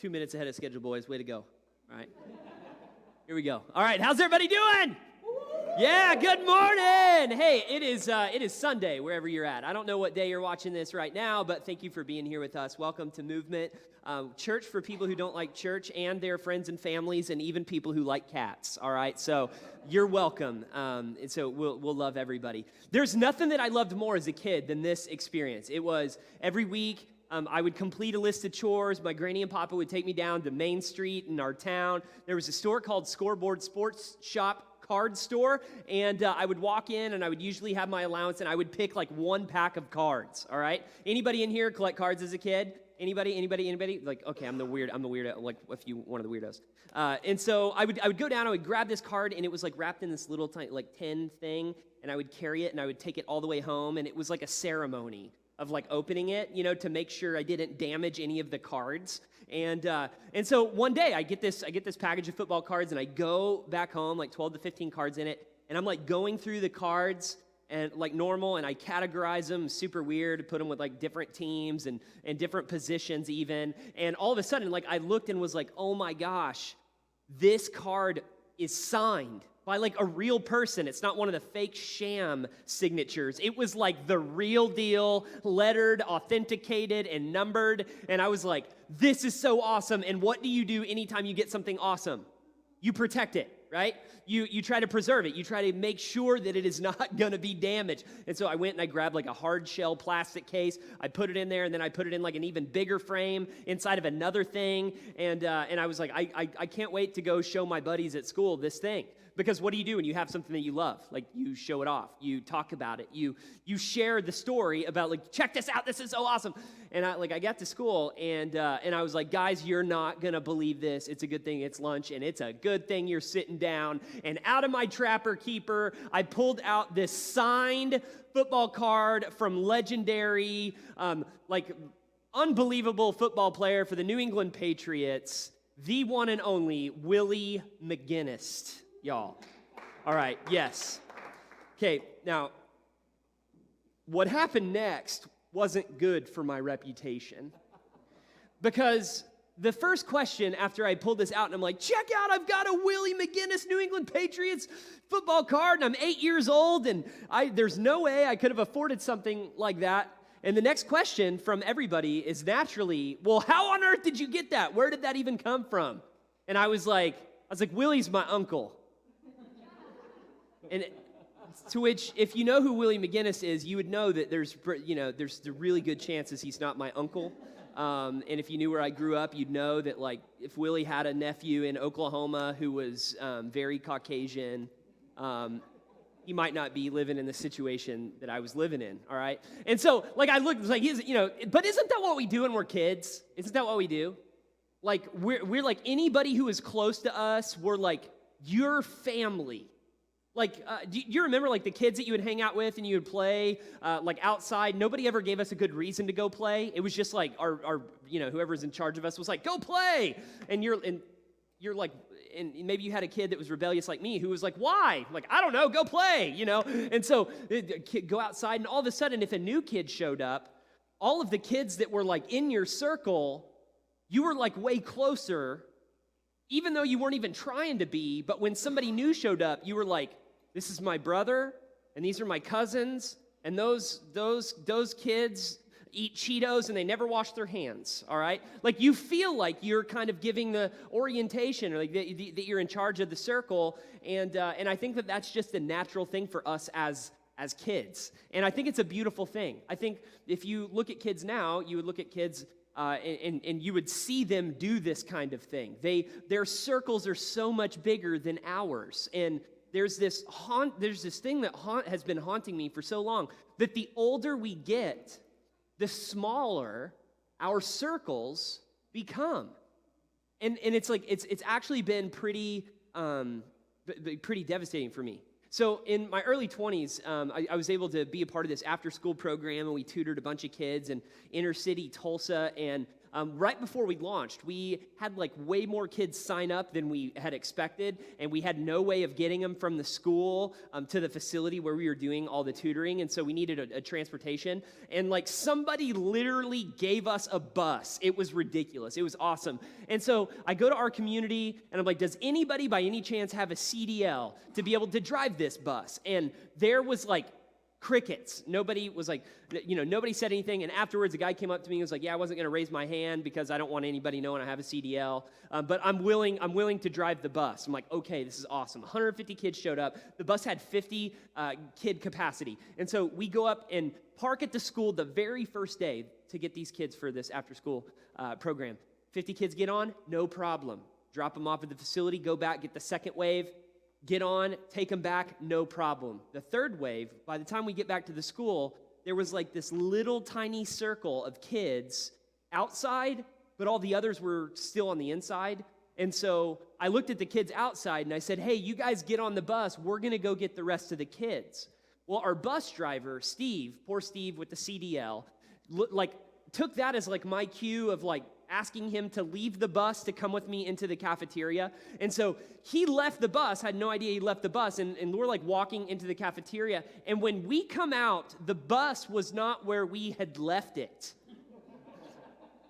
2 minutes ahead of schedule, boys. Way to go. All right. Here we go. All right, how's everybody doing? Yeah, good morning. Hey, it is Sunday wherever you're at. I don't know what day you're watching this right now, but thank you for being here with us. Welcome to Movement, church for people who don't like church and their friends and families, and even people who like cats. All right, so you're welcome. And so we'll love everybody. There's nothing that I loved more as a kid than this experience. It was every week. I would complete a list of chores. My granny and papa would take me down to Main Street in our town. There was a store called Scoreboard Sports Shop Card Store, and I would walk in, and I would usually have my allowance, and I would pick like one pack of cards. All right. Anybody in here collect cards as a kid? Anybody? Like, okay, I'm the weirdo. Like, one of the weirdos. And so I would go down. I would grab this card, and it was like wrapped in this little tiny like tin thing, and I would carry it, and I would take it all the way home, and it was like a ceremony of like opening it, to make sure I didn't damage any of the cards. And so one day I get this package of football cards, and I go back home, like 12 to 15 cards in it, and I'm like going through the cards and like normal, and I categorize them super weird, put them with like different teams and different positions even. And all of a sudden, like I looked and was like, oh my gosh, this card is signed by like a real person. It's not one of the fake sham signatures. It was like the real deal, lettered, authenticated, and numbered. And I was like, this is so awesome. And what do you do anytime you get something awesome? You protect it, right? You try to preserve it. You try to make sure that it is not going to be damaged. And so I went and I grabbed like a hard shell plastic case. I put it in there, and then I put it in like an even bigger frame inside of another thing. And I was like, I can't wait to go show my buddies at school this thing. Because what do you do when you have something that you love? Like, you show it off. You talk about it. You share the story about, like, check this out. This is so awesome. And I got to school, and I was like, guys, you're not going to believe this. It's a good thing it's lunch, and it's a good thing you're sitting down. And out of my Trapper Keeper, I pulled out this signed football card from legendary, unbelievable football player for the New England Patriots, the one and only Willie McGinest. Y'all. All right, yes. Okay, now, what happened next wasn't good for my reputation. Because the first question after I pulled this out, and I'm like, check out, I've got a Willie McGinest New England Patriots football card, and I'm 8 years old, and there's no way I could have afforded something like that. And the next question from everybody is naturally, well, how on earth did you get that? Where did that even come from? And I was like, Willie's my uncle. And to which, if you know who Willie McGinest is, you would know that there's the really good chances he's not my uncle. And if you knew where I grew up, you'd know that, like, if Willie had a nephew in Oklahoma who was very Caucasian, he might not be living in the situation that I was living in, all right? And so, like, I looked, like, but isn't that what we do when we're kids? Isn't that what we do? Like, we're like, anybody who is close to us, we're like, your family. Like, do you remember, like, the kids that you would hang out with and you would play, like, outside? Nobody ever gave us a good reason to go play. It was just, like, our whoever's in charge of us was like, go play! And you're like, and maybe you had a kid that was rebellious like me who was like, why? Like, I don't know, go play, And so, go outside, and all of a sudden, if a new kid showed up, all of the kids that were, like, in your circle, you were, like, way closer, even though you weren't even trying to be. But when somebody new showed up, you were like, this is my brother, and these are my cousins, and those kids eat Cheetos, and they never wash their hands, all right? Like, you feel like you're kind of giving the orientation, or like that you're in charge of the circle, and I think that that's just a natural thing for us as kids, and I think it's a beautiful thing. I think if you look at kids now, you would look at kids and you would see them do this kind of thing. Their circles are so much bigger than ours, and there's this thing that has been haunting me for so long, that the older we get, the smaller our circles become. And it's like, it's actually been pretty devastating for me. So in my early 20s, I was able to be a part of this after-school program, and we tutored a bunch of kids in inner city Tulsa, and right before we launched, we had like way more kids sign up than we had expected, and we had no way of getting them from the school to the facility where we were doing all the tutoring, and so we needed a transportation, and like somebody literally gave us a bus. It was ridiculous. It was awesome. And so I go to our community, and I'm like, does anybody by any chance have a CDL to be able to drive this bus? And there was like crickets. Nobody was like, nobody said anything. And afterwards, a guy came up to me and was like, yeah, I wasn't going to raise my hand because I don't want anybody knowing I have a CDL, but I'm willing to drive the bus. I'm like, okay, this is awesome. 150 kids showed up. The bus had 50 kid capacity. And so we go up and park at the school the very first day to get these kids for this after-school program. 50 kids get on, no problem. Drop them off at the facility, go back, get the second wave, get on, take them back, no problem. The third wave, by the time we get back to the school, there was like this little tiny circle of kids outside, but all the others were still on the inside. And so I looked at the kids outside and I said, hey, you guys get on the bus. We're going to go get the rest of the kids. Well, our bus driver, Steve, poor Steve with the CDL, took that as like my cue of like asking him to leave the bus to come with me into the cafeteria. And so he left the bus, had no idea he left the bus, and we're like walking into the cafeteria. And when we come out, the bus was not where we had left it.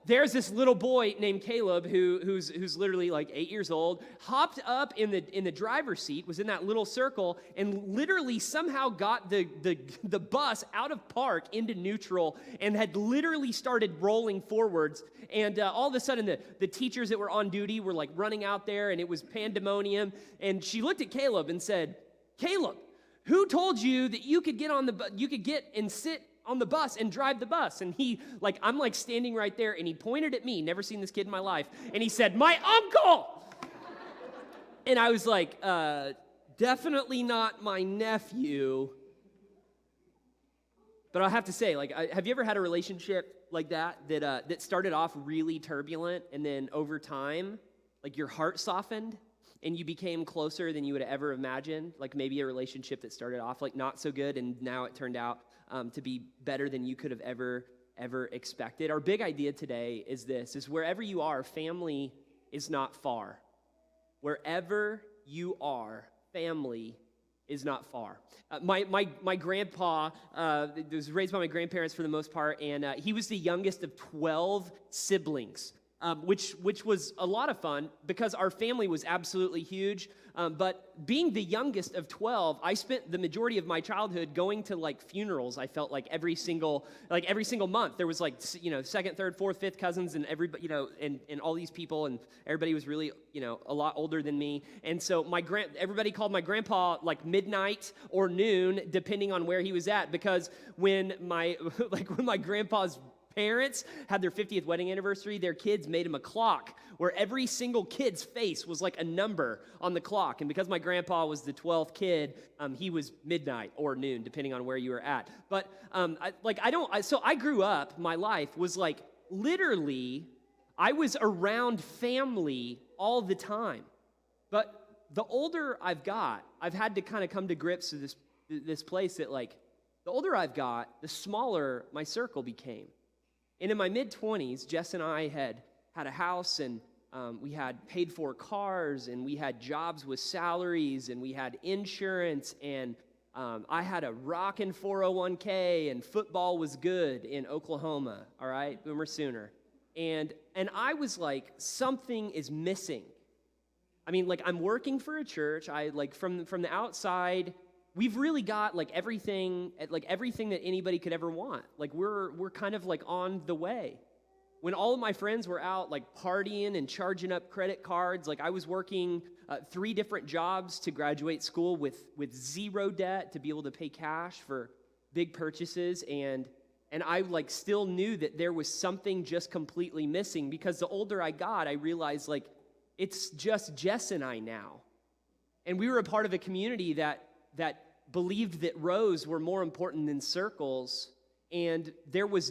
There's this little boy named Caleb who's literally like 8 years old, hopped up in the driver's seat, was in that little circle, and literally somehow got the bus out of park into neutral and had literally started rolling forwards. And all of a sudden, the teachers that were on duty were like running out there, and it was pandemonium. And she looked at Caleb and said, Caleb, who told you that you could get and sit on the bus and drive the bus? And I'm like standing right there, and he pointed at me, never seen this kid in my life, and he said, my uncle! And I was like, definitely not my nephew. But I have to say, have you ever had a relationship like that started off really turbulent, and then over time, like your heart softened, and you became closer than you would ever imagine? Like maybe a relationship that started off like not so good, and now it turned out to be better than you could have ever expected. Our big idea today is this, is wherever you are, family is not far. Wherever you are, family is not far. My grandpa was raised by my grandparents for the most part, and he was the youngest of 12 siblings. Which was a lot of fun because our family was absolutely huge. But being the youngest of 12, I spent the majority of my childhood going to like funerals. I felt like every single month there was like second, third, fourth, fifth cousins, and everybody and all these people, and everybody was really a lot older than me. And so everybody called my grandpa like midnight or noon, depending on where he was at, because when my grandpa's parents had their 50th wedding anniversary, their kids made him a clock where every single kid's face was like a number on the clock. And because my grandpa was the 12th kid, he was midnight or noon, depending on where you were at. But so I grew up, my life was like literally, I was around family all the time. But the older I've got, I've had to kind of come to grips with this place that like, the older I've got, the smaller my circle became. And in my mid-20s, Jess and I had a house, and we had paid-for cars, and we had jobs with salaries, and we had insurance, and I had a rockin' 401k, and football was good in Oklahoma, all right, Boomer Sooner. And I was like, something is missing. I mean, like, I'm working for a church. I like from the outside, we've really got like everything that anybody could ever want. Like we're kind of like on the way. When all of my friends were out like partying and charging up credit cards, like I was working 3 different jobs to graduate school with zero debt to be able to pay cash for big purchases, and I like still knew that there was something just completely missing, because the older I got, I realized like it's just Jess and I now. And we were a part of a community that believed that rows were more important than circles, and there were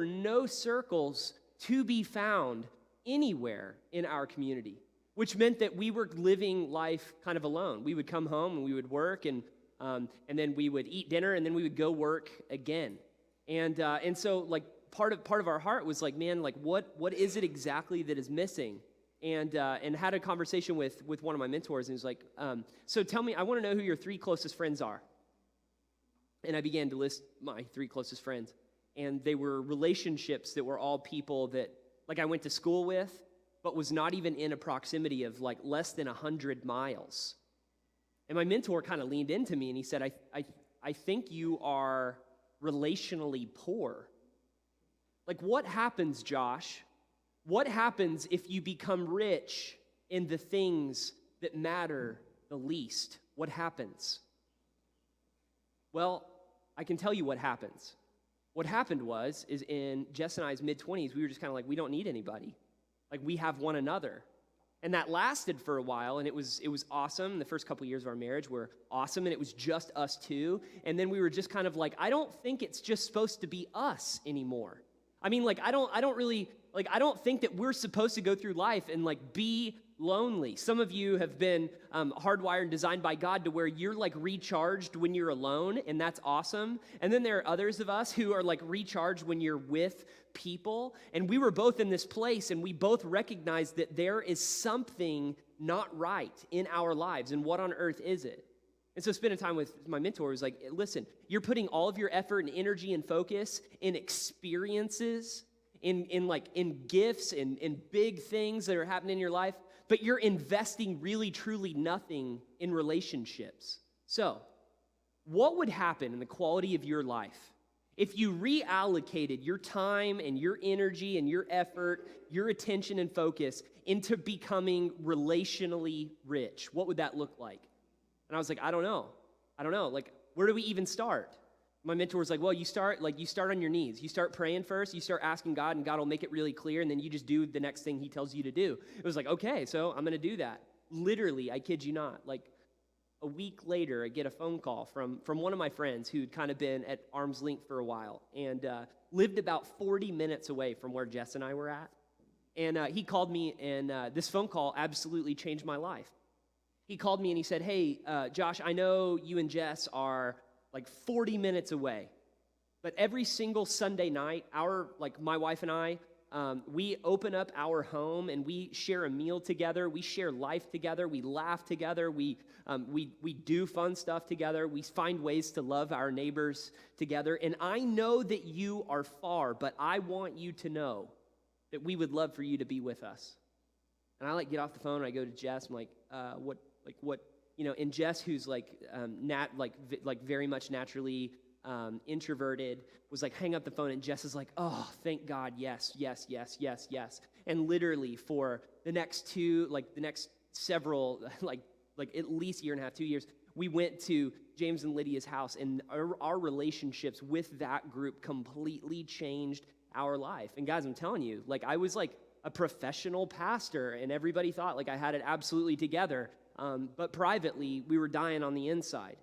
no circles to be found anywhere in our community, which meant that we were living life kind of alone. We would come home and we would work, and then we would eat dinner, and then we would go work again. And so like part of our heart was like, man, like what is it exactly that is missing? And had a conversation with one of my mentors, and he was like, so tell me, I want to know who your 3 closest friends are. And I began to list my 3 closest friends, and they were relationships that were all people that like I went to school with, but was not even in a proximity of like less than 100 miles. And my mentor kind of leaned into me and he said, I think you are relationally poor. Like, what happens, Josh? What happens if you become rich in the things that matter the least? What happens? Well, I can tell you what happens. What happened is in Jess and I's mid-20s, we were just kind of like, we don't need anybody. Like, we have one another. And that lasted for a while, and it was awesome. The first couple years of our marriage were awesome, and it was just us two. And then we were just kind of like, I don't think it's just supposed to be us anymore. I mean, like, I don't think that we're supposed to go through life and, like, be lonely. Some of you have been hardwired and designed by God to where you're, like, recharged when you're alone, and that's awesome. And then there are others of us who are, like, recharged when you're with people. And we were both in this place, and we both recognized that there is something not right in our lives, and what on earth is it? And so spending time with my mentor was like, listen, you're putting all of your effort and energy and focus in experiences, in gifts, in big things that are happening in your life, but you're investing really, truly nothing in relationships. So, what would happen in the quality of your life if you reallocated your time and your energy and your effort, your attention and focus into becoming relationally rich? What would that look like? And I was like, I don't know. Like, where do we even start? My mentor was like, well, you start on your knees. You start praying first. You start asking God, and God will make it really clear, and then you just do the next thing he tells you to do. It was like, okay, so I'm going to do that. Literally, I kid you not, like a week later, I get a phone call from one of my friends who'd kind of been at arm's length for a while and lived about 40 minutes away from where Jess and I were at. And he called me, and this phone call absolutely changed my life. He called me and he said, hey, Josh, I know you and Jess are like 40 minutes away, but every single Sunday night, my wife and I, we open up our home and we share a meal together. We share life together. We laugh together. We do fun stuff together. We find ways to love our neighbors together. And I know that you are far, but I want you to know that we would love for you to be with us. And I get off the phone and I go to Jess. I'm like, what, and Jess, who's very much naturally introverted, was like, hang up the phone, and Jess is like, oh, thank God, yes. And literally for the next several, at least year and a half, 2 years, we went to James and Lydia's house, and our relationships with that group completely changed our life. And guys, I'm telling you, I was like a professional pastor, and everybody thought like I had it absolutely together. But privately, we were dying on the inside.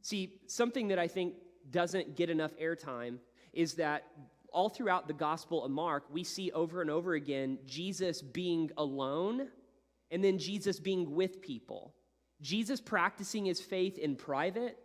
See, something that I think doesn't get enough airtime is that all throughout the Gospel of Mark, we see over and over again Jesus being alone and then Jesus being with people. Jesus practicing his faith in private,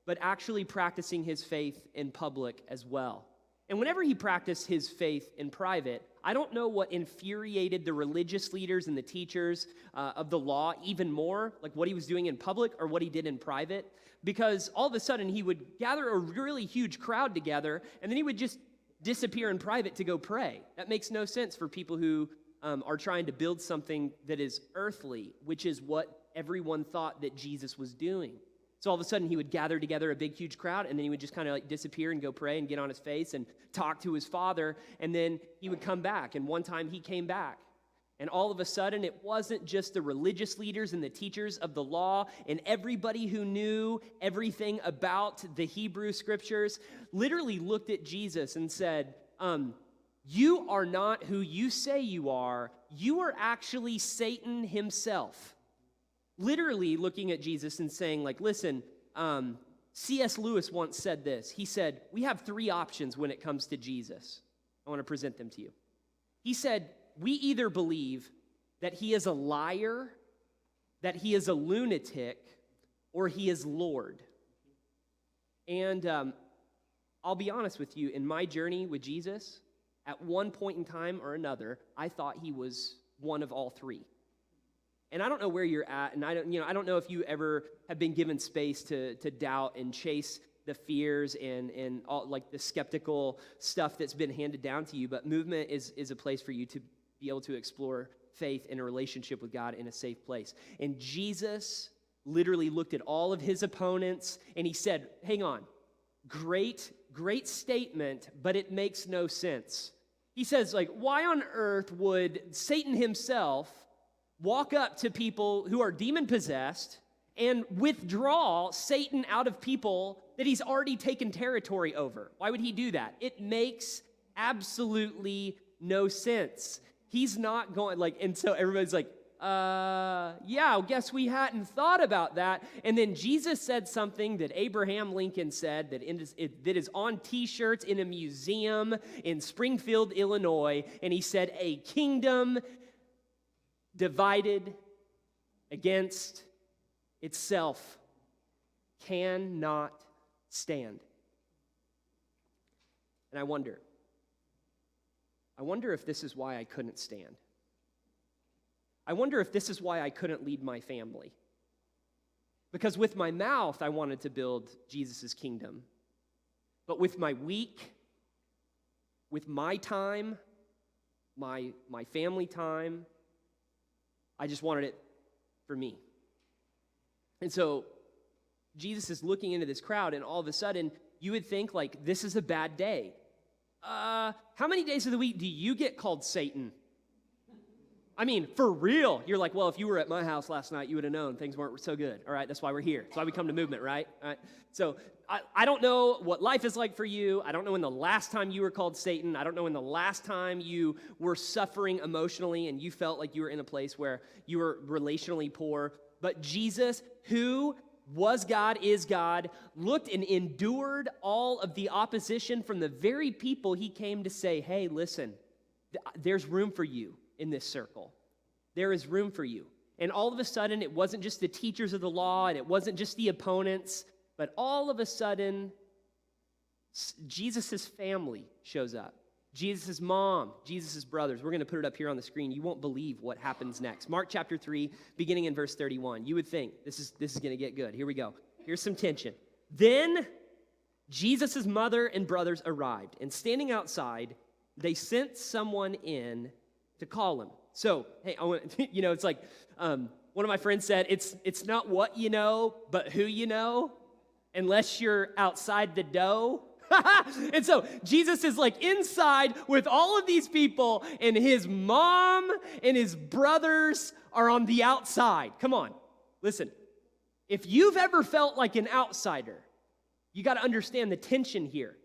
but actually practicing his faith in public as well. And whenever he practiced his faith in private, I don't know what infuriated the religious leaders and the teachers of the law even more, like what he was doing in public or what he did in private, because all of a sudden he would gather a really huge crowd together, and then he would just disappear in private to go pray. That makes no sense for people who are trying to build something that is earthly, which is what everyone thought that Jesus was doing. So all of a sudden, he would gather together a big, huge crowd, and then he would just kind of disappear and go pray and get on his face and talk to his Father, and then he would come back. And one time he came back, and all of a sudden, it wasn't just the religious leaders and the teachers of the law and everybody who knew everything about the Hebrew Scriptures literally looked at Jesus and said, you are not who you say you are actually Satan himself. Literally looking at Jesus and saying, listen, C.S. Lewis once said this. He said, we have 3 options when it comes to Jesus. I want to present them to you. He said, we either believe that he is a liar, that he is a lunatic, or he is Lord. And I'll be honest with you, in my journey with Jesus, At one point in time or another, I thought he was one of all three. And I don't know where you're at, and I don't know if you ever have been given space to doubt and chase the fears and all, like the skeptical stuff that's been handed down to you, but movement is a place for you to be able to explore faith in a relationship with God in a safe place. And Jesus literally looked at all of his opponents and he said, hang on, great statement, but it makes no sense. He says, like, why on earth would Satan himself walk up to people who are demon-possessed and withdraw Satan out of people that he's already taken territory over? Why would he do that? It makes absolutely no sense. He's not going, like, and so everybody's like, yeah, I guess we hadn't thought about that. And then Jesus said something that Abraham Lincoln said that is on T-shirts in a museum in Springfield, Illinois. And he said, a kingdom divided against itself cannot stand. And I wonder if this is why I couldn't stand. I wonder if this is why I couldn't lead my family. Because with my mouth, I wanted to build Jesus' kingdom. But with my week, with my time, my family time, I just wanted it for me. And so Jesus is looking into this crowd, and all of a sudden, you would think, like, this is a bad day. How many days of the week do you get called Satan? I mean, for real. You're like, well, if you were at my house last night, you would have known things weren't so good. All right, that's why we're here. That's why we come to Movement, right? All right. So I don't know what life is like for you. I don't know when the last time you were called Satan. I don't know when the last time you were suffering emotionally and you felt like you were in a place where you were relationally poor. But Jesus, who was God, is God, looked and endured all of the opposition from the very people he came to say, hey, listen, there's room for you in this circle. There is room for you. And all of a sudden, it wasn't just the teachers of the law, and it wasn't just the opponents, but all of a sudden, Jesus' family shows up. Jesus' mom, Jesus' brothers. We're going to put it up here on the screen. You won't believe what happens next. Mark chapter 3, beginning in verse 31. You would think this is going to get good. Here we go. Here's some tension. Then Jesus' mother and brothers arrived, and standing outside, they sent someone in to call him. So, hey, it's like one of my friends said, it's not what you know, but who you know, unless you're outside the dough. And so Jesus is like inside with all of these people, and his mom and his brothers are on the outside. Come on, listen. If you've ever felt like an outsider, you got to understand the tension here.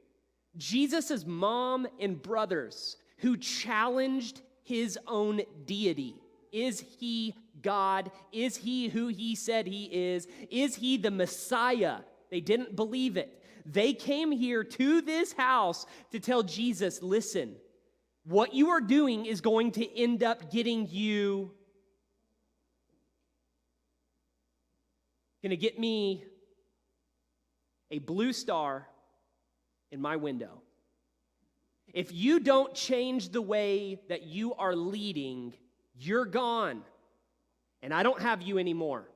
Jesus' mom and brothers who challenged his own deity. Is he God? Is he who he said he is? Is he the Messiah? They didn't believe it. They came here to this house to tell Jesus, listen, what you are doing is going to end up getting you, going to get me a blue star in my window. If you don't change the way that you are leading, you're gone, and I don't have you anymore.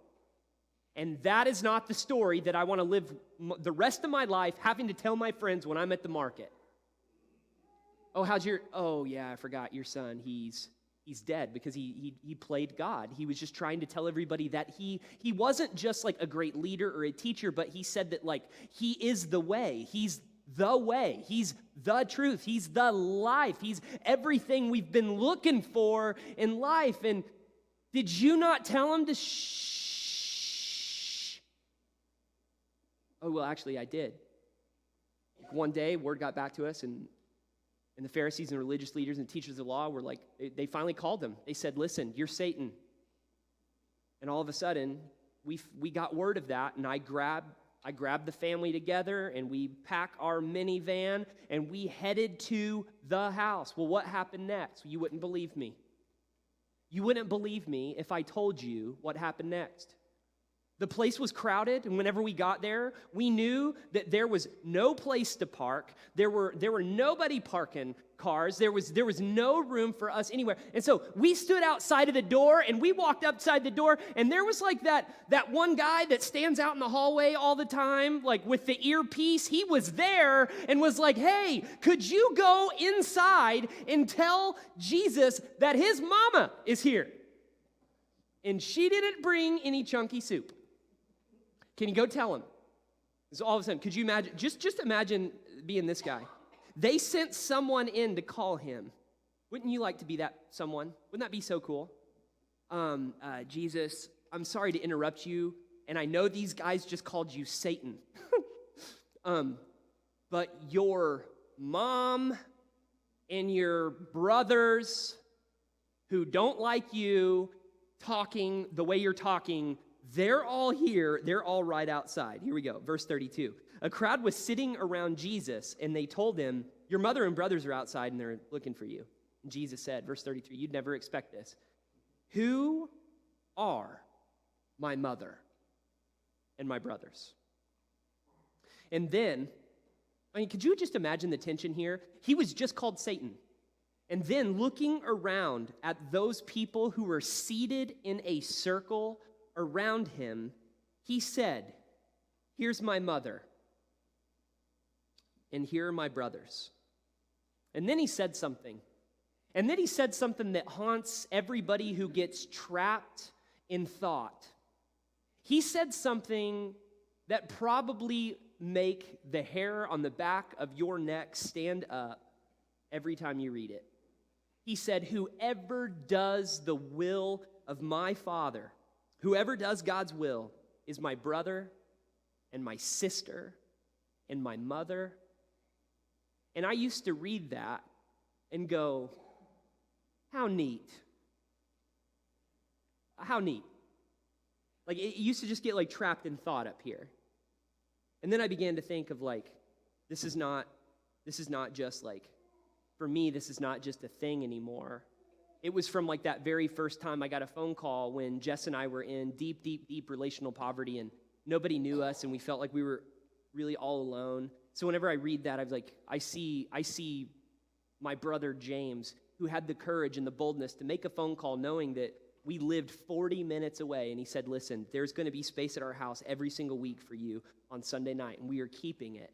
And that is not the story that I want to live the rest of my life having to tell my friends when I'm at the market. Oh, yeah, I forgot your son. He's dead because he played God. He was just trying to tell everybody that he wasn't just like a great leader or a teacher, but he said that like he is the way. He's the way. He's the truth. He's the life. He's everything we've been looking for in life. And did you not tell him to shh? Oh, well, actually, I did. One day, word got back to us, and the Pharisees and religious leaders and teachers of the law were like, they finally called him. They said, listen, you're Satan. And all of a sudden, we got word of that, and I grabbed the family together, and we packed our minivan, and we headed to the house. Well, what happened next? You wouldn't believe me. You wouldn't believe me if I told you what happened next. The place was crowded, and whenever we got there, we knew that there was no place to park. There were nobody parking cars. There was no room for us anywhere. And so we stood outside of the door, and we walked outside the door, and there was like that one guy that stands out in the hallway all the time, like with the earpiece. He was there and was like, "Hey, could you go inside and tell Jesus that his mama is here? And she didn't bring any chunky soup. Can you go tell him?" So all of a sudden, could you imagine, just imagine being this guy. They sent someone in to call him. Wouldn't you like to be that someone? Wouldn't that be so cool? Jesus, I'm sorry to interrupt you, and I know these guys just called you Satan. But your mom and your brothers who don't like you talking the way you're talking, they're all here. They're all right outside. Here we go. Verse 32. A crowd was sitting around Jesus, and they told him, "Your mother and brothers are outside, and they're looking for you." And Jesus said, verse 33, you'd never expect this, "Who are my mother and my brothers?" And then, could you just imagine the tension here? He was just called Satan. And then looking around at those people who were seated in a circle around him, he said, "Here's my mother, and here are my brothers." And then he said something. And then he said something that haunts everybody who gets trapped in thought. He said something that probably make the hair on the back of your neck stand up every time you read it. He said, "Whoever does the will of my Father, whoever does God's will, is my brother and my sister and my mother." And I used to read that and go, how neat. How neat. Like, it used to just get like trapped in thought up here. And then I began to think of like, this is not just like, for me, this is not just a thing anymore. It was from like that very first time I got a phone call when Jess and I were in deep, deep, deep relational poverty, and nobody knew us, and we felt like we were really all alone. So whenever I read that, I was like, I see my brother James, who had the courage and the boldness to make a phone call knowing that we lived 40 minutes away, and he said, "Listen, there's going to be space at our house every single week for you on Sunday night, and we are keeping it."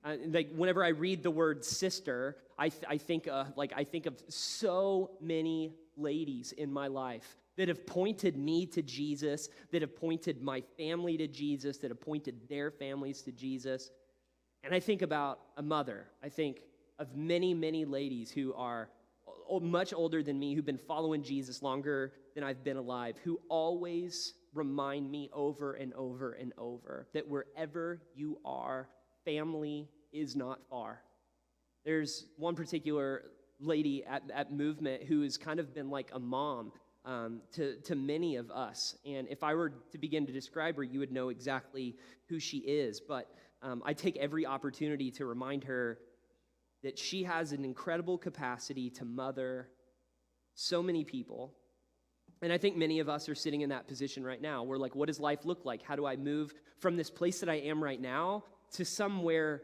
Like whenever I read the word sister, I think of so many ladies in my life that have pointed me to Jesus, that have pointed my family to Jesus, that have pointed their families to Jesus. And I think about a mother. I think of many, many ladies who are much older than me, who've been following Jesus longer than I've been alive, who always remind me over and over and over that wherever you are, family is not far. There's one particular lady at Movement who has kind of been like a mom to many of us. And if I were to begin to describe her, you would know exactly who she is. But I take every opportunity to remind her that she has an incredible capacity to mother so many people. And I think many of us are sitting in that position right now. We're like, what does life look like? How do I move from this place that I am right now to somewhere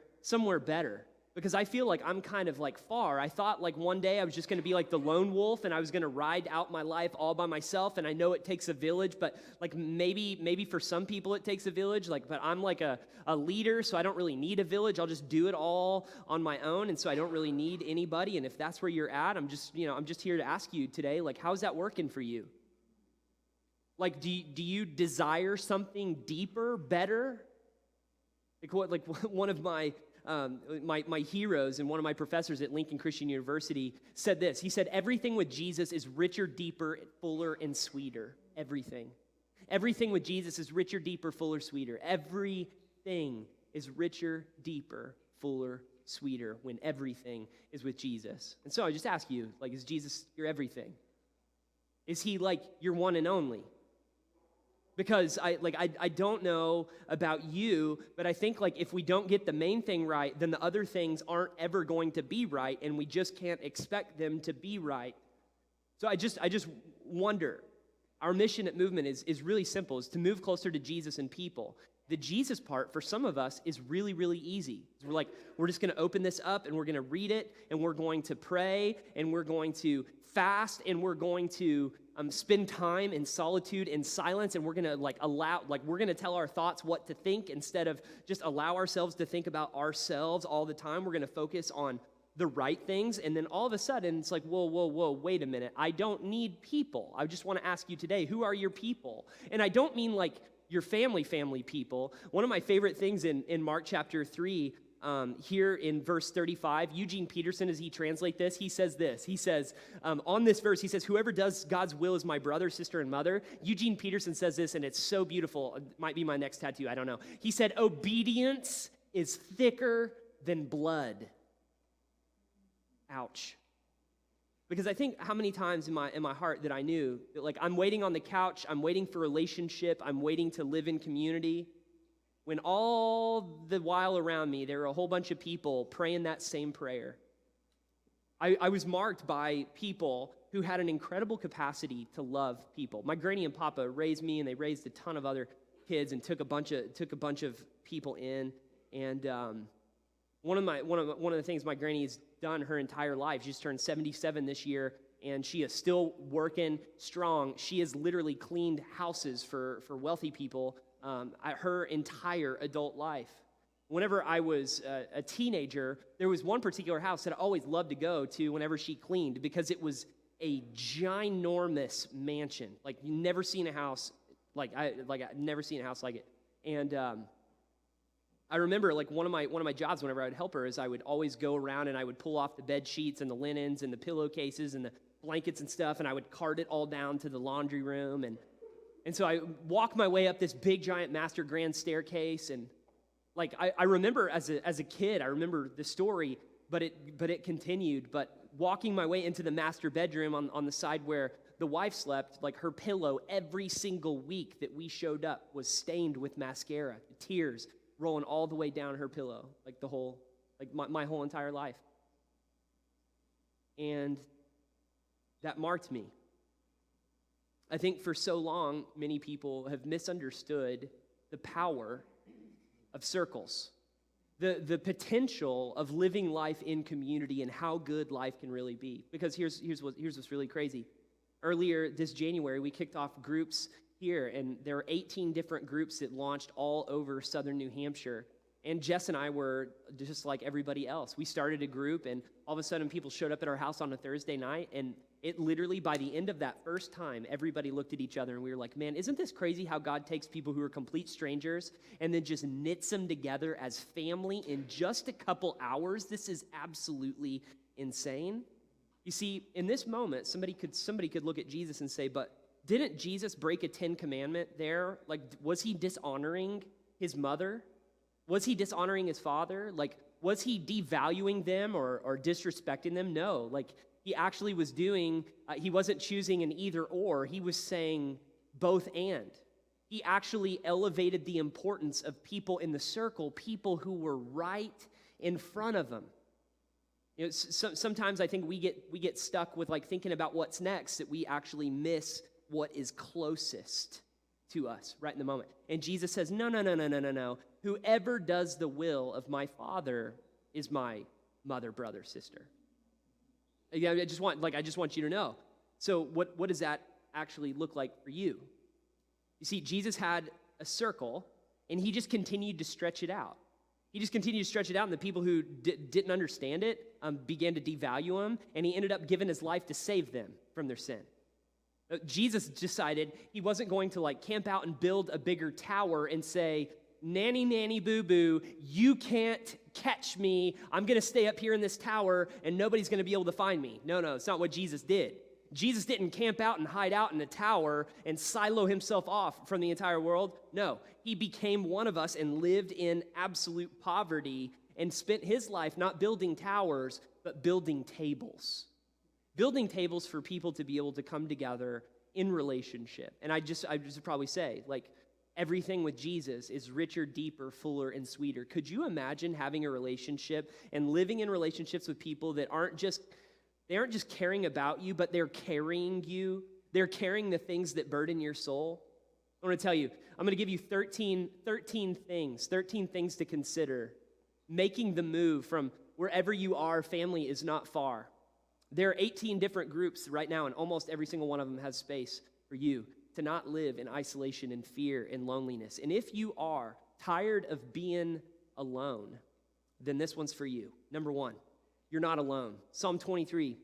better? Because I feel like I'm kind of like far. I thought like one day I was just going to be like the lone wolf and I was going to ride out my life all by myself. And I know it takes a village, but like maybe for some people it takes a village. Like, but I'm like a leader, so I don't really need a village. I'll just do it all on my own, and so I don't really need anybody. And if that's where you're at, I'm just here to ask you today, like, how's that working for you? Like, do you desire something deeper, better? Like one of my heroes and one of my professors at Lincoln Christian University said this. He said, "Everything with Jesus is richer, deeper, fuller, and sweeter." Everything. Everything with Jesus is richer, deeper, fuller, sweeter. Everything is richer, deeper, fuller, sweeter when everything is with Jesus. And so I just ask you, like, is Jesus your everything? Is he like your one and only? Because I don't know about you, but I think like if we don't get the main thing right, then the other things aren't ever going to be right, and we just can't expect them to be right. So I just wonder, Our mission at Movement is really simple, is to move closer to Jesus and people. The Jesus part, for some of us, is really, really easy. We're just going to open this up, and we're going to read it, and we're going to pray, and we're going to fast, and we're going to spend time in solitude and silence, and we're going to we're going to tell our thoughts what to think instead of just allow ourselves to think about ourselves all the time. We're going to focus on the right things, and then all of a sudden, it's like, whoa, wait a minute. I don't need people. I just want to ask you today, who are your people? And I don't mean like your family people. One of my favorite things in Mark chapter 3, here in verse 35, Eugene Peterson, as he translates this, he says this. He says, on this verse, he says, whoever does God's will is my brother, sister, and mother. Eugene Peterson says this, and it's so beautiful. It might be my next tattoo, I don't know. He said, obedience is thicker than blood. Ouch. Because I think how many times in my heart that I knew that, like, I'm waiting on the couch, I'm waiting for relationship, I'm waiting to live in community, when all the while around me there were a whole bunch of people praying that same prayer. I was marked by people who had an incredible capacity to love people. My granny and papa raised me, and they raised a ton of other kids and took a bunch of people in. And one of the things my granny's done her entire life, she's turned 77 this year, and she is still working strong. She has literally cleaned houses for wealthy people her entire adult life. Whenever I was a teenager, there was one particular house that I always loved to go to whenever she cleaned, because it was a ginormous mansion. Like, you never seen a house I've never seen a house like it. And I remember, like, one of my jobs whenever I would help her is I would always go around and I would pull off the bed sheets and the linens and the pillowcases and the blankets and stuff, and I would cart it all down to the laundry room. And so I walk my way up this big, giant master grand staircase, and like I remember as a kid, I remember the story, but it continued. But walking my way into the master bedroom on the side where the wife slept, like, her pillow every single week that we showed up was stained with mascara, tears rolling all the way down her pillow, like my whole entire life. And that marked me. I think for so long, many people have misunderstood the power of circles, the potential of living life in community, and how good life can really be. Because here's what's really crazy. Earlier this January, we kicked off groups here, and there were 18 different groups that launched all over southern New Hampshire. And Jess and I were just like everybody else. We started a group, and all of a sudden people showed up at our house on a Thursday night, and it literally, by the end of that first time, everybody looked at each other, and we were like, man, isn't this crazy how God takes people who are complete strangers and then just knits them together as family in just a couple hours? This is absolutely insane. You see, in this moment, somebody could look at Jesus and say, but didn't Jesus break a 10 commandment there? Like, was he dishonoring his mother? Was he dishonoring his father? Like, was he devaluing them or disrespecting them? No. Like, he actually was doing, he wasn't choosing an either or. He was saying both and. He actually elevated the importance of people in the circle, people who were right in front of him. You know, sometimes I think we get stuck with, like, thinking about what's next, that we actually miss what is closest to us right in the moment. And Jesus says, no. Whoever does the will of my Father is my mother, brother, sister. I just want you to know. So what does that actually look like for you? You see, Jesus had a circle, and he just continued to stretch it out. He just continued to stretch it out, and the people who didn't understand it began to devalue him, and he ended up giving his life to save them from their sin. Jesus decided he wasn't going to, like, camp out and build a bigger tower and say, nanny, nanny, boo-boo, you can't catch me. I'm going to stay up here in this tower, and nobody's going to be able to find me. No, it's not what Jesus did. Jesus didn't camp out and hide out in a tower and silo himself off from the entire world. No, he became one of us and lived in absolute poverty and spent his life not building towers, but building tables. Building tables for people to be able to come together in relationship. And I just probably say, like, everything with Jesus is richer, deeper, fuller, and sweeter. Could you imagine having a relationship and living in relationships with people that aren't just caring about you, but they're carrying you? They're carrying the things that burden your soul. I want to tell you, I'm going to give you 13 things to consider. Making the move from wherever you are, family is not far. There are 18 different groups right now, and almost every single one of them has space for you to not live in isolation and fear and loneliness. And if you are tired of being alone, then this one's for you. Number one, you're not alone. Psalm 23,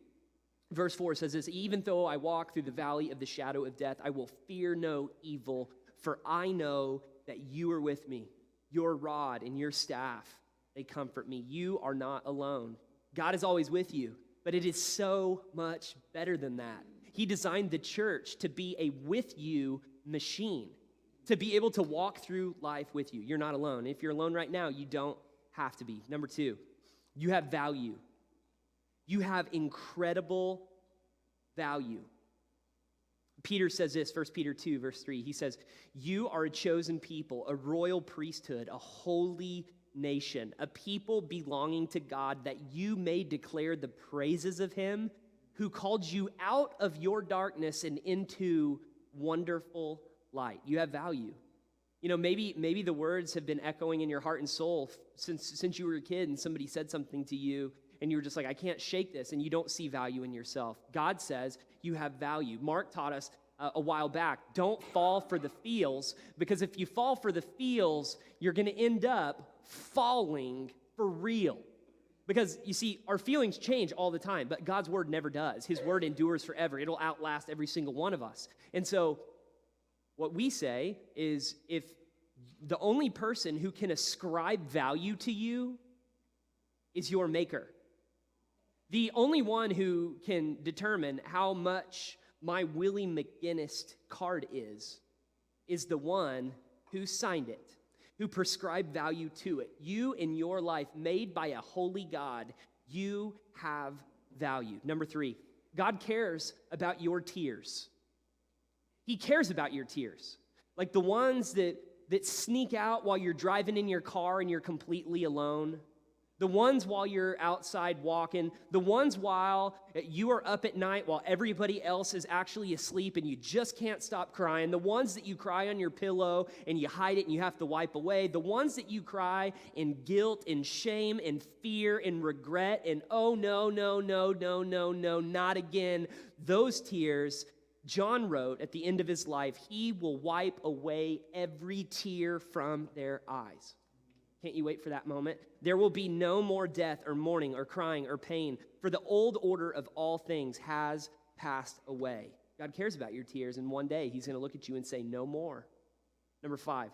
verse 4 says this, even though I walk through the valley of the shadow of death, I will fear no evil, for I know that you are with me. Your rod and your staff, they comfort me. You are not alone. God is always with you, but it is so much better than that. He designed the church to be a with you machine, to be able to walk through life with you. You're not alone. If you're alone right now, you don't have to be. Number two, you have value. You have incredible value. Peter says this, 1 Peter 2, verse 3. He says, you are a chosen people, a royal priesthood, a holy nation, a people belonging to God, that you may declare the praises of him who called you out of your darkness and into wonderful light. You have value. You know, maybe the words have been echoing in your heart and soul since you were a kid and somebody said something to you and you were just like, I can't shake this, and you don't see value in yourself. God says you have value. Mark taught us a while back, don't fall for the feels, because if you fall for the feels, you're going to end up falling for real. Because, you see, our feelings change all the time, but God's word never does. His word endures forever. It'll outlast every single one of us. And so what we say is, if the only person who can ascribe value to you is your maker, the only one who can determine how much my Willie McGinnis card is the one who signed it, who prescribed value to it. You in your life, made by a holy God, you have value. Number three, God cares about your tears. He cares about your tears. Like the ones that sneak out while you're driving in your car and you're completely alone. The ones while you're outside walking, the ones while you are up at night while everybody else is actually asleep and you just can't stop crying, the ones that you cry on your pillow and you hide it and you have to wipe away, the ones that you cry in guilt and shame and fear and regret and oh no, no, no, no, no, no, not again. Those tears, John wrote at the end of his life, he will wipe away every tear from their eyes. Can't you wait for that moment? There will be no more death or mourning or crying or pain, for the old order of all things has passed away. God cares about your tears, and one day he's going to look at you and say, no more. Number four,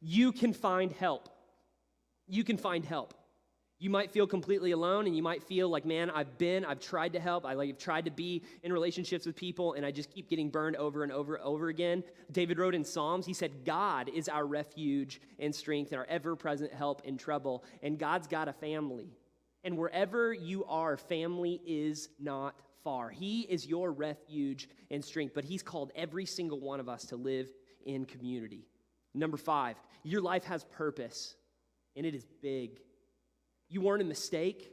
you can find help. You can find help. You might feel completely alone, and you might feel like, man, I've tried to help. I've tried to be in relationships with people, and I just keep getting burned over and over and over again. David wrote in Psalms, he said, God is our refuge and strength and our ever-present help in trouble. And God's got a family. And wherever you are, family is not far. He is your refuge and strength, but he's called every single one of us to live in community. Number five, your life has purpose, and it is big. You weren't a mistake.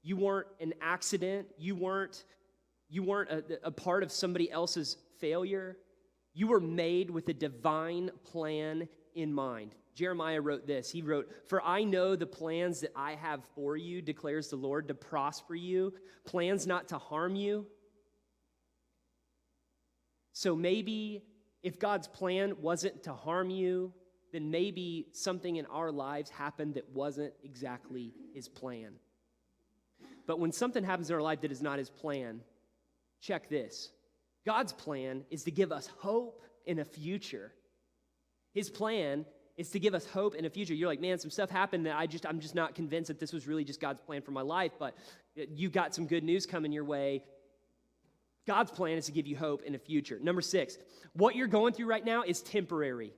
You weren't an accident. You weren't a part of somebody else's failure. You were made with a divine plan in mind. Jeremiah wrote this. He wrote, for I know the plans that I have for you, declares the Lord, to prosper you, plans not to harm you. So maybe if God's plan wasn't to harm you, then maybe something in our lives happened that wasn't exactly his plan. But when something happens in our life that is not his plan, check this. God's plan is to give us hope in a future. His plan is to give us hope in a future. You're like, man, some stuff happened that I'm just not convinced that this was really just God's plan for my life, but you got some good news coming your way. God's plan is to give you hope in a future. Number six, what you're going through right now is temporary.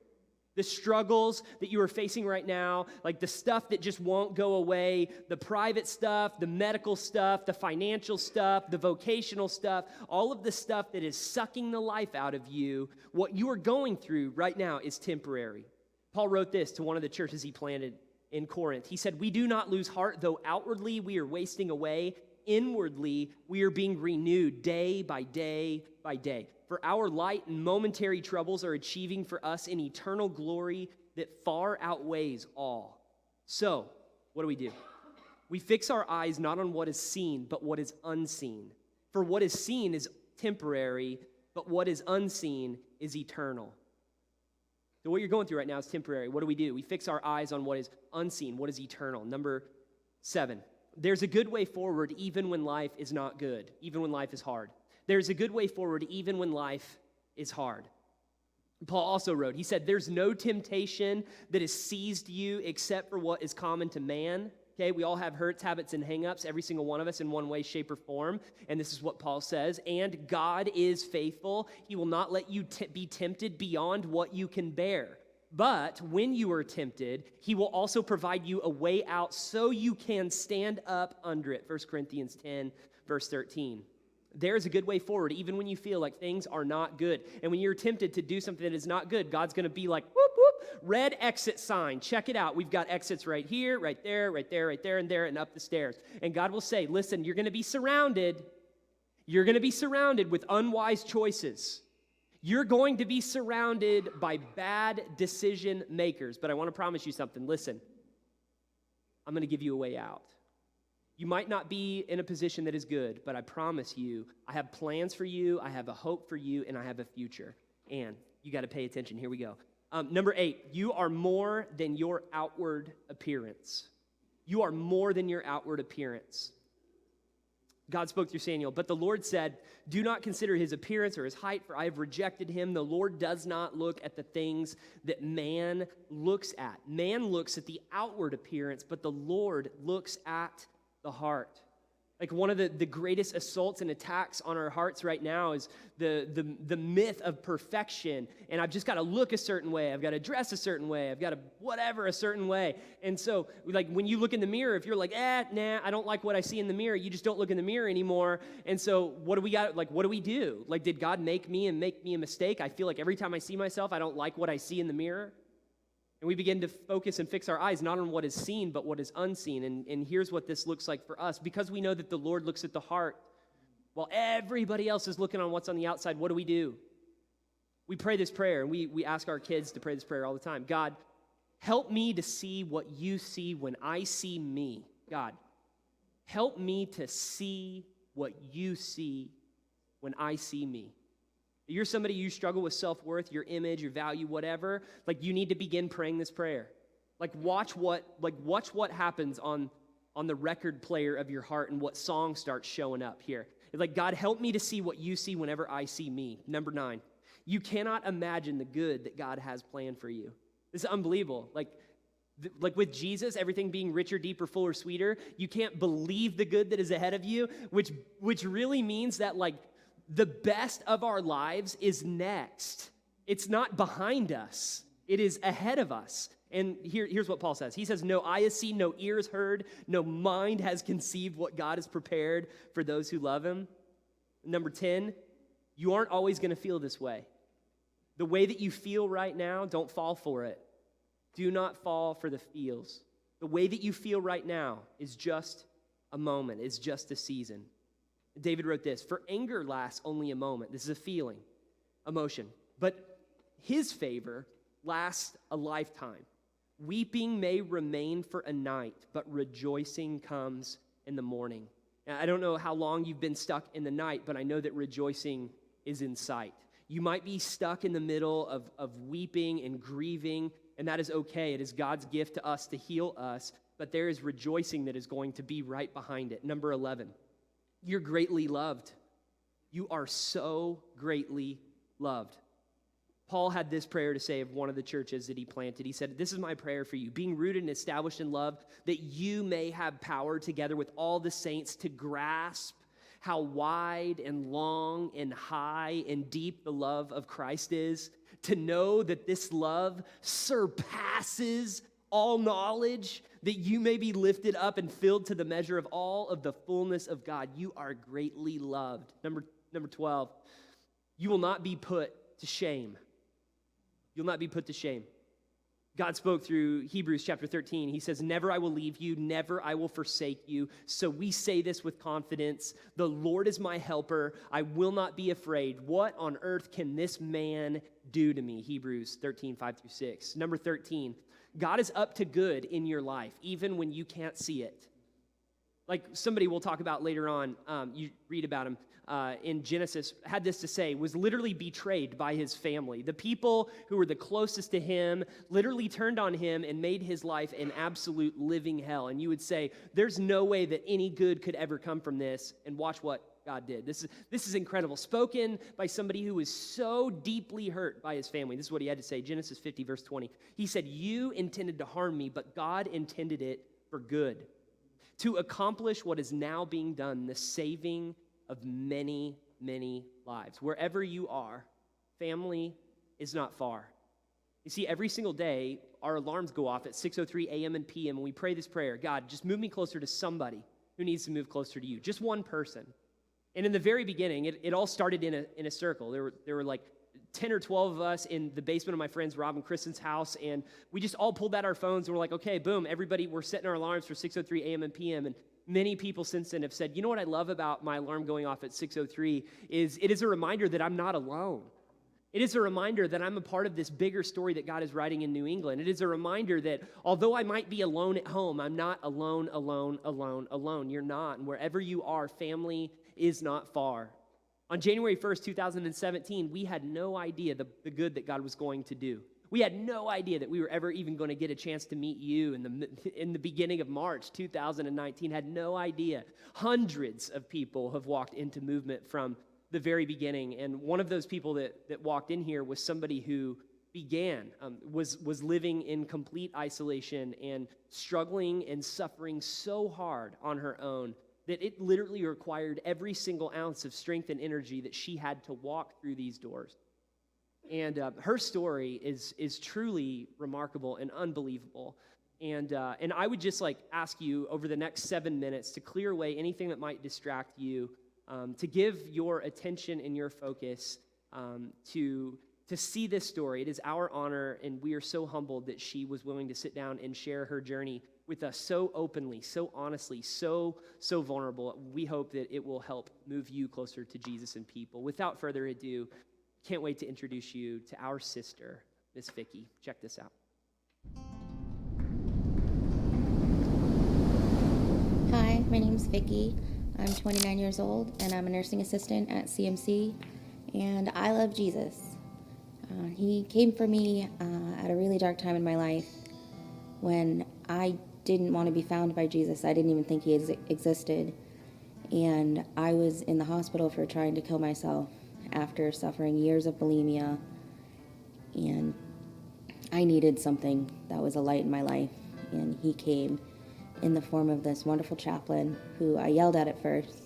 The struggles that you are facing right now, like the stuff that just won't go away, the private stuff, the medical stuff, the financial stuff, the vocational stuff, all of the stuff that is sucking the life out of you, what you are going through right now is temporary. Paul wrote this to one of the churches he planted in Corinth. He said, we do not lose heart, though outwardly we are wasting away. inwardly we are being renewed day by day by day. For our light and momentary troubles are achieving for us an eternal glory that far outweighs all. So, what do? We fix our eyes not on what is seen, but what is unseen. For what is seen is temporary, but what is unseen is eternal. So what you're going through right now is temporary. What do? We fix our eyes on what is unseen, what is eternal. Number 7, there's a good way forward even when life is not good, even when life is hard. There's a good way forward even when life is hard. Paul also wrote, he said, there's no temptation that has seized you except for what is common to man. Okay, we all have hurts, habits, and hang-ups, every single one of us in one way, shape, or form. And this is what Paul says. And God is faithful. He will not let you be tempted beyond what you can bear. But when you are tempted, he will also provide you a way out so you can stand up under it. 1 Corinthians 10, verse 13. There's a good way forward, even when you feel like things are not good. And when you're tempted to do something that is not good, God's going to be like, whoop, whoop, red exit sign. Check it out. We've got exits right here, right there, right there, right there, and there, and up the stairs. And God will say, listen, you're going to be surrounded. You're going to be surrounded with unwise choices. You're going to be surrounded by bad decision makers. But I want to promise you something. Listen, I'm going to give you a way out. You might not be in a position that is good, but I promise you, I have plans for you, I have a hope for you, and I have a future. And you got to pay attention. Here we go. Number 8, you are more than your outward appearance. You are more than your outward appearance. God spoke through Samuel, but the Lord said, do not consider his appearance or his height, for I have rejected him. The Lord does not look at the things that man looks at. Man looks at the outward appearance, but the Lord looks at the heart. Like one of the greatest assaults and attacks on our hearts right now is the myth of perfection. And I've just got to look a certain way. I've got to dress a certain way. I've got to whatever a certain way. And so like when you look in the mirror, if you're like, nah, I don't like what I see in the mirror, you just don't look in the mirror anymore. And so what do we got? Like, what do we do? Like, did God make me and make me a mistake? I feel like every time I see myself, I don't like what I see in the mirror. And we begin to focus and fix our eyes not on what is seen, but what is unseen. And here's what this looks like for us. Because we know that the Lord looks at the heart, while everybody else is looking on what's on the outside, what do? We pray this prayer, and we ask our kids to pray this prayer all the time. God, help me to see what you see when I see me. God, help me to see what you see when I see me. You're somebody, you struggle with self-worth, your image, your value, whatever, like you need to begin praying this prayer. Like watch what happens on the record player of your heart and what song starts showing up here. It's like, God, help me to see what you see whenever I see me. Number 9, you cannot imagine the good that God has planned for you. This is unbelievable. Like with Jesus, everything being richer, deeper, fuller, sweeter, you can't believe the good that is ahead of you, which really means that like the best of our lives is next. It's not behind us. It is ahead of us. And here's what Paul says. He says, no eye has seen, no ear has heard, no mind has conceived what God has prepared for those who love him. Number 10, you aren't always going to feel this way. The way that you feel right now, don't fall for it. Do not fall for the feels. The way that you feel right now is just a moment. It's just a season. David wrote this, for anger lasts only a moment. This is a feeling, emotion. But his favor lasts a lifetime. Weeping may remain for a night, but rejoicing comes in the morning. Now, I don't know how long you've been stuck in the night, but I know that rejoicing is in sight. You might be stuck in the middle of weeping and grieving, and that is okay. It is God's gift to us to heal us, but there is rejoicing that is going to be right behind it. Number 11. You're greatly loved. You are so greatly loved. Paul had this prayer to say of one of the churches that he planted. He said, this is my prayer for you, being rooted and established in love, that you may have power together with all the saints to grasp how wide and long and high and deep the love of Christ is, to know that this love surpasses all knowledge, that you may be lifted up and filled to the measure of all of the fullness of God. You are greatly loved. Number 12, you will not be put to shame. You'll not be put to shame. God spoke through Hebrews chapter 13. He says, never I will leave you, never I will forsake you. So we say this with confidence. The Lord is my helper. I will not be afraid. What on earth can this man do to me? Hebrews 13, 5-6. Number 13, God is up to good in your life, even when you can't see it. Like somebody we'll talk about later on, you read about him in Genesis, had this to say, was literally betrayed by his family. The people who were the closest to him literally turned on him and made his life an absolute living hell. And you would say, there's no way that any good could ever come from this. And watch what God did. This is incredible. Spoken by somebody who was so deeply hurt by his family. This is what he had to say, Genesis 50, verse 20. He said, you intended to harm me, but God intended it for good, to accomplish what is now being done, the saving of many, many lives. Wherever you are, family is not far. You see, every single day, our alarms go off at 6:03 a.m. and p.m., and we pray this prayer, God, just move me closer to somebody who needs to move closer to you, just one person. And in the very beginning, it all started in a circle. There were like 10 or 12 of us in the basement of my friends Rob and Kristen's house, and we just all pulled out our phones, and we're like, okay, boom, everybody, we're setting our alarms for 6:03 a.m. and p.m., and many people since then have said, you know what I love about my alarm going off at 6:03 is it is a reminder that I'm not alone. It is a reminder that I'm a part of this bigger story that God is writing in New England. It is a reminder that although I might be alone at home, I'm not alone, alone, alone, alone. You're not, and wherever you are, family is not far. On January 1st, 2017, we had no idea the good that God was going to do. We had no idea that we were ever even going to get a chance to meet you in the beginning of March 2019. Had no idea. Hundreds of people have walked into movement from the very beginning. And one of those people that walked in here was somebody who was living in complete isolation and struggling and suffering so hard on her own that it literally required every single ounce of strength and energy that she had to walk through these doors. And her story is truly remarkable and unbelievable. And I would just like ask you over the next 7 minutes to clear away anything that might distract you, to give your attention and your focus to see this story. It is our honor, and we are so humbled that she was willing to sit down and share her journey with us so openly, so honestly, so vulnerable. We hope that it will help move you closer to Jesus and people. Without further ado, can't wait to introduce you to our sister, Miss Vicki. Check this out. Hi, my name's Vicki. I'm 29 years old, and I'm a nursing assistant at CMC, and I love Jesus. He came for me at a really dark time in my life when I didn't want to be found by Jesus. I didn't even think he existed, and I was in the hospital for trying to kill myself after suffering years of bulimia, and I needed something that was a light in my life, and he came in the form of this wonderful chaplain who I yelled at first,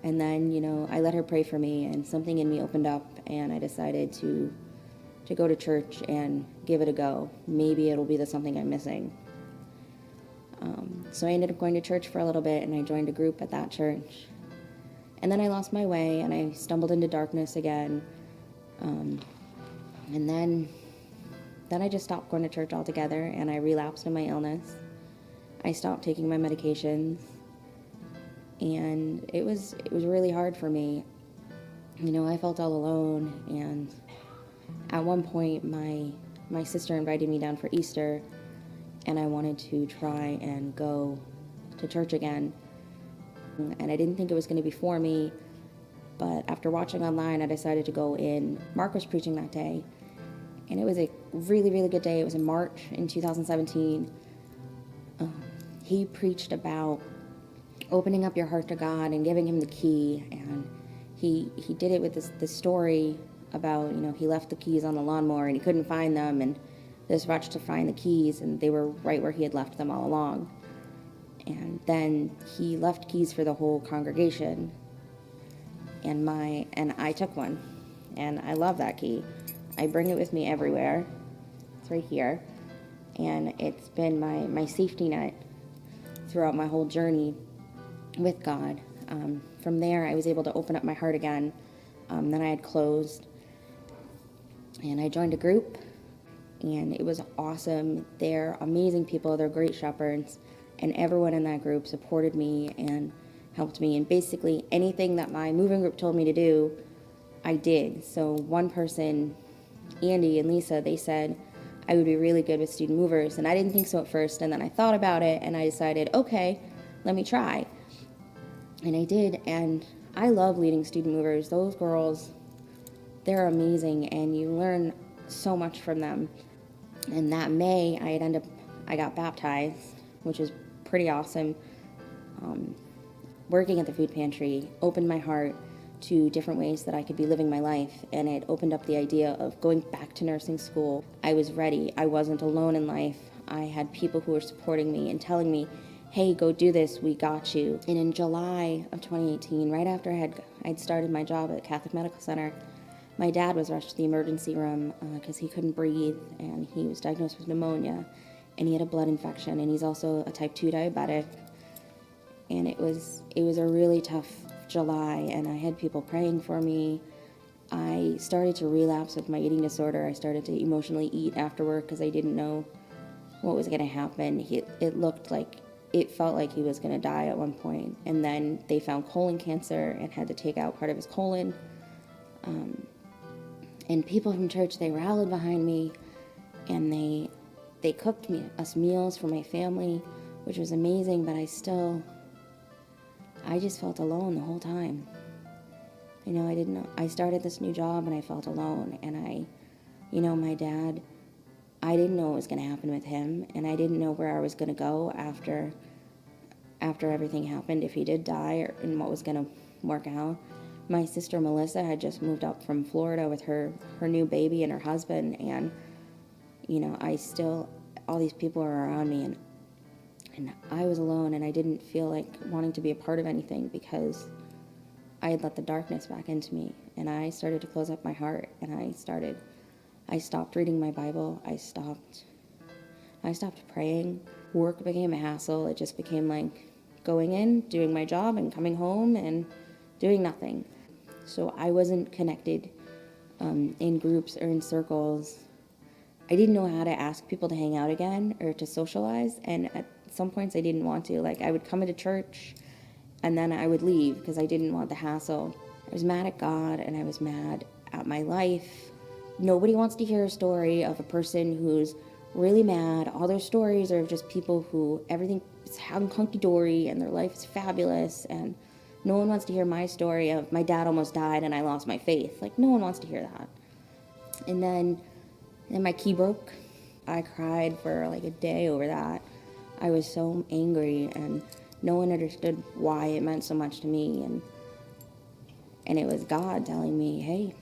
and then, I let her pray for me, and something in me opened up, and I decided to go to church and give it a go. Maybe it'll be something I'm missing. So I ended up going to church for a little bit, and I joined a group at that church. And then I lost my way, and I stumbled into darkness again. And then I just stopped going to church altogether, and I relapsed in my illness. I stopped taking my medications, and it was really hard for me. I felt all alone, and at one point, my sister invited me down for Easter, and I wanted to try and go to church again. And I didn't think it was going to be for me, but after watching online, I decided to go in. Mark was preaching that day, and it was a really, really good day. It was in March in 2017. He preached about opening up your heart to God and giving him the key, and he did it with this story about, he left the keys on the lawnmower and he couldn't find them, and this rushed to find the keys, and they were right where he had left them all along. And then he left keys for the whole congregation, and I took one, and I love that key. I bring it with me everywhere. It's right here, and it's been my safety net throughout my whole journey with God. From there, I was able to open up my heart again that I had closed, and I joined a group, and it was awesome. They're amazing people. They're great shepherds, and everyone in that group supported me and helped me. And basically anything that my moving group told me to do, I did. So one person, Andy and Lisa, they said I would be really good with student movers, and I didn't think so at first, and then I thought about it and I decided, okay, let me try. And I did, and I love leading student movers. Those girls, they're amazing, and you learn so much from them. And that May, I got baptized, which was pretty awesome. Working at the food pantry opened my heart to different ways that I could be living my life, and it opened up the idea of going back to nursing school. I was ready. I wasn't alone in life. I had people who were supporting me and telling me, hey, go do this, we got you. And in July of 2018, right after I'd started my job at Catholic Medical Center, my dad was rushed to the emergency room because he couldn't breathe, and he was diagnosed with pneumonia, and he had a blood infection, and he's also a type 2 diabetic. And it was a really tough July, and I had people praying for me. I started to relapse with my eating disorder. I started to emotionally eat after work because I didn't know what was going to happen. It felt like he was going to die at one point. And then they found colon cancer and had to take out part of his colon. And people from church, they rallied behind me, and they cooked us meals for my family, which was amazing, but I just felt alone the whole time. I didn't know. I started this new job and I felt alone, and my dad, I didn't know what was going to happen with him, and I didn't know where I was going to go after everything happened, if he did die, and what was going to work out. My sister Melissa had just moved up from Florida with her new baby and her husband, and all these people were around me, and I was alone, and I didn't feel like wanting to be a part of anything because I had let the darkness back into me, and I started to close up my heart, and I stopped reading my Bible. I stopped praying. Work became a hassle. It just became like going in, doing my job, and coming home and doing nothing. So I wasn't connected in groups or in circles. I didn't know how to ask people to hang out again or to socialize, and at some points I didn't want to. Like, I would come into church and then I would leave because I didn't want the hassle. I was mad at God, and I was mad at my life. Nobody wants to hear a story of a person who's really mad. All their stories are of just people who everything is hunky-dory and their life is fabulous, and no one wants to hear my story of my dad almost died and I lost my faith. Like, no one wants to hear that. And then my key broke. I cried for like a day over that. I was so angry, and no one understood why it meant so much to me. And it was God telling me, hey,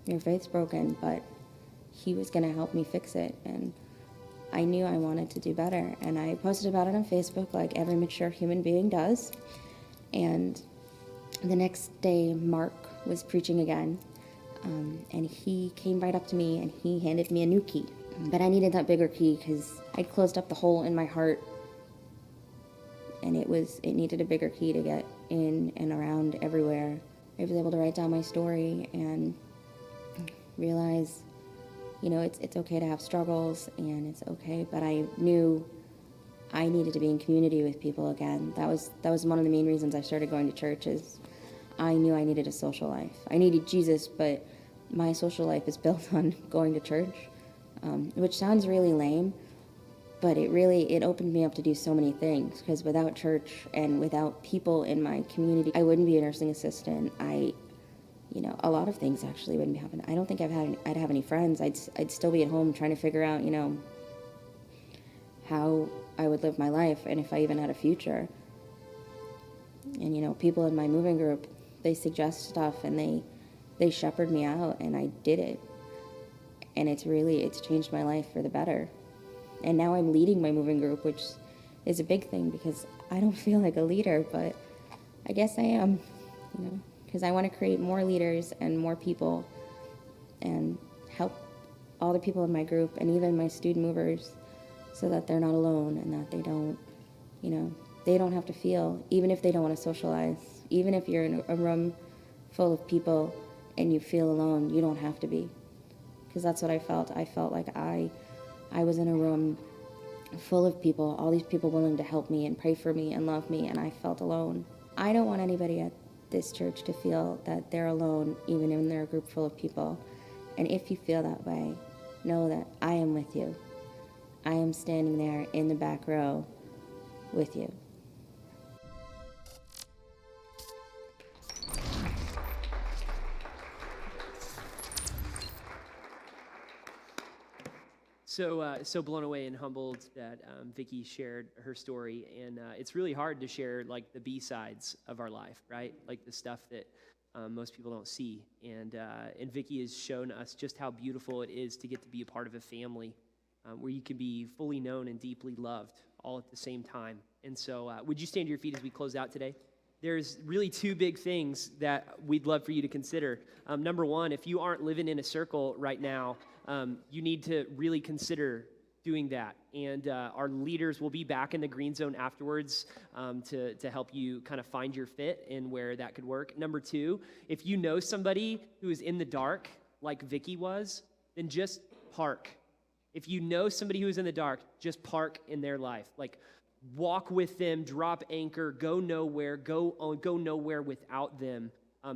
your faith's broken, but he was going to help me fix it. And I knew I wanted to do better. And I posted about it on Facebook like every mature human being does. And the next day, Mark was preaching again. And he came right up to me and he handed me a new key. But I needed that bigger key because I'd closed up the hole in my heart, and it needed a bigger key to get in and around everywhere. I was able to write down my story and realize, it's okay to have struggles, and it's okay, but I knew I needed to be in community with people again. That was one of the main reasons I started going to church, is I knew I needed a social life. I needed Jesus, but my social life is built on going to church, which sounds really lame, but it opened me up to do so many things, because without church and without people in my community, I wouldn't be a nursing assistant. A lot of things actually wouldn't be happening. I don't think I'd have any friends. I'd still be at home trying to figure out, how I would live my life, and if I even had a future. And, people in my moving group, they suggest stuff, and they shepherd me out, and I did it. And it's changed my life for the better. And now I'm leading my moving group, which is a big thing because I don't feel like a leader, but I guess I am, because I want to create more leaders and more people and help all the people in my group and even my student movers so that they're not alone, and that they don't have to feel, even if they don't want to socialize, even if you're in a room full of people and you feel alone, you don't have to be. because that's what I felt. I felt like I was in a room full of people, all these people willing to help me and pray for me and love me, and I felt alone. I don't want anybody at this church to feel that they're alone, even when they're a group full of people. And if you feel that way, know that I am with you. I am standing there in the back row with you. So blown away and humbled that Vicki shared her story, and it's really hard to share like the B-sides of our life, right? Like the stuff that most people don't see, and Vicki has shown us just how beautiful it is to get to be a part of a family where you can be fully known and deeply loved all at the same time. And so, would you stand to your feet as we close out today? There's really two big things that we'd love for you to consider. Number one, if you aren't living in a circle right now, you need to really consider doing that. And our leaders will be back in the green zone afterwards to help you kind of find your fit and where that could work. Number two, if you know somebody who is in the dark, like Vicki was, then just park. If you know somebody who is in the dark, just park in their life. Like, walk with them, drop anchor, go nowhere without them.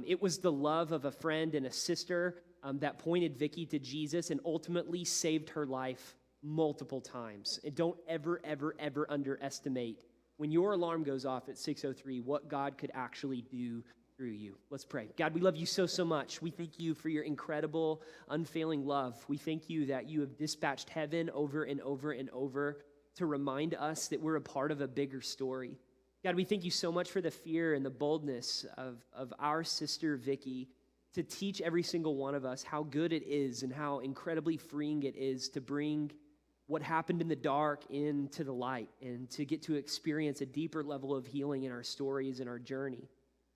It was the love of a friend and a sister that pointed Vicki to Jesus and ultimately saved her life multiple times. And don't ever, ever, ever underestimate when your alarm goes off at 6:03 what God could actually do through you. Let's pray. God, we love you so, so much. We thank you for your incredible, unfailing love. We thank you that you have dispatched heaven over and over and over to remind us that we're a part of a bigger story. God, we thank you so much for the fear and the boldness of our sister Vicki to teach every single one of us how good it is and how incredibly freeing it is to bring what happened in the dark into the light and to get to experience a deeper level of healing in our stories and our journey.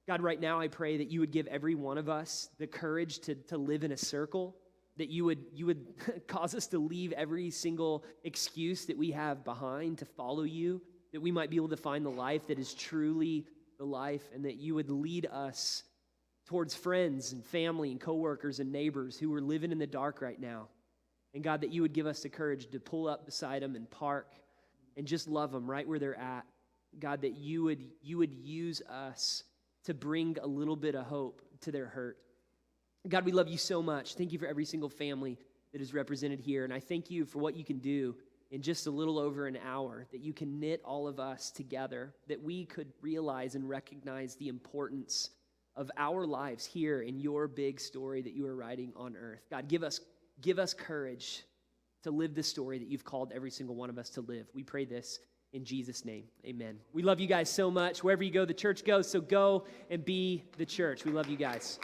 God, right now I pray that you would give every one of us the courage to live in a circle, that you would cause us to leave every single excuse that we have behind to follow you, that we might be able to find the life that is truly the life, and that you would lead us towards friends and family and coworkers and neighbors who are living in the dark right now. And God, that you would give us the courage to pull up beside them and park and just love them right where they're at. God, that you would use us to bring a little bit of hope to their hurt. God, we love you so much. Thank you for every single family that is represented here. And I thank you for what you can do in just a little over an hour, that you can knit all of us together, that we could realize and recognize the importance of our lives here in your big story that you are writing on earth. God, give us courage to live the story that you've called every single one of us to live. We pray this in Jesus' name. Amen. We love you guys so much. Wherever you go, the church goes, so go and be the church. We love you guys.